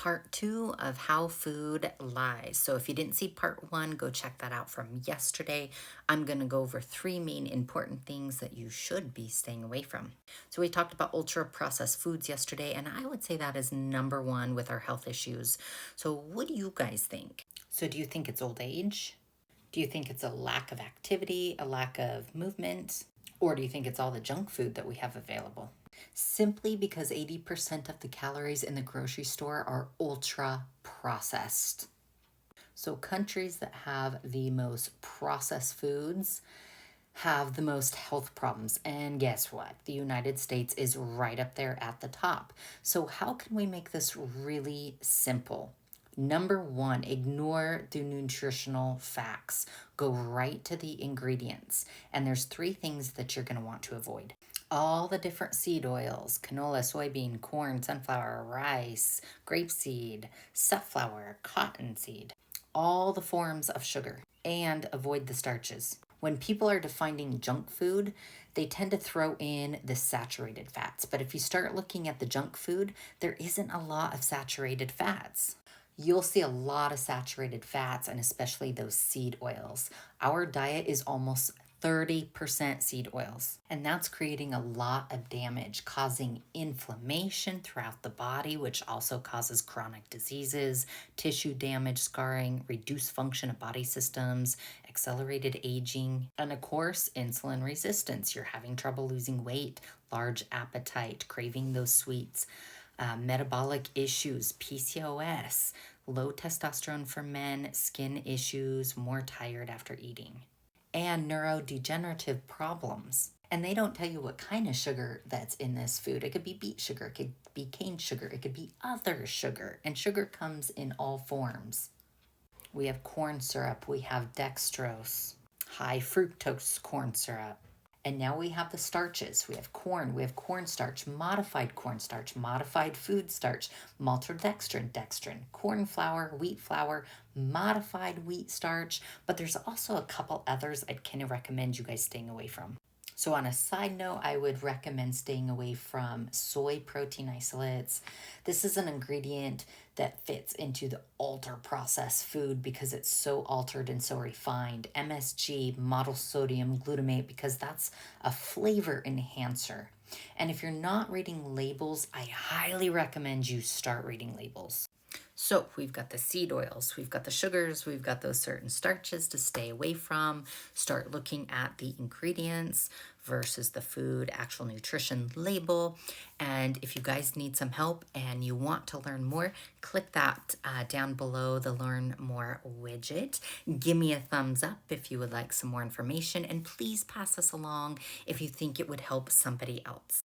part 2 of How Food Lies. So if you didn't see part 1, go check that out from yesterday. I'm going to go over 3 main important things that you should be staying away from. So we talked about ultra processed foods yesterday, and I would say that is number 1 with our health issues. So what do you guys think? So do you think it's old age? Do you think it's a lack of activity, a lack of movement? Or do you think it's all the junk food that we have available? Simply because 80% of the calories in the grocery store are ultra processed. So countries that have the most processed foods have the most health problems. And guess what? The United States is right up there at the top. So how can we make this really simple? Number 1, ignore the nutritional facts. Go right to the ingredients. And there's 3 things that you're going to want to avoid. All the different seed oils, canola, soybean, corn, sunflower, rice, grapeseed, safflower, cottonseed, all the forms of sugar, and avoid the starches. When people are defining junk food, they tend to throw in the saturated fats. But if you start looking at the junk food, there isn't a lot of saturated fats. You'll see a lot of saturated fats and especially those seed oils. Our diet is almost 30% seed oils, and that's creating a lot of damage, causing inflammation throughout the body, which also causes chronic diseases, tissue damage, scarring, reduced function of body systems, accelerated aging, and of course, insulin resistance. You're having trouble losing weight, large appetite, craving those sweets, metabolic issues, PCOS, low testosterone for men, skin issues, more tired after eating, and neurodegenerative problems. And they don't tell you what kind of sugar that's in this food. It could be beet sugar, it could be cane sugar, it could be other sugar. And sugar comes in all forms. We have corn syrup, we have dextrose, high fructose corn syrup. And now we have the starches. We have cornstarch, modified food starch, maltodextrin, corn flour, wheat flour, modified wheat starch. But there's also a couple others I can recommend you guys staying away from. So on a side note, I would recommend staying away from soy protein isolates. This is an ingredient that fits into the ultra processed food because it's so altered and so refined. MSG, model sodium glutamate, because that's a flavor enhancer. And if you're not reading labels, I highly recommend you start reading labels. So we've got the seed oils, we've got the sugars, we've got those certain starches to stay away from. Start looking at the ingredients versus the food actual nutrition label. And if you guys need some help and you want to learn more, click that down below the Learn More widget. Give me a thumbs up if you would like some more information, and please pass this along if you think it would help somebody else.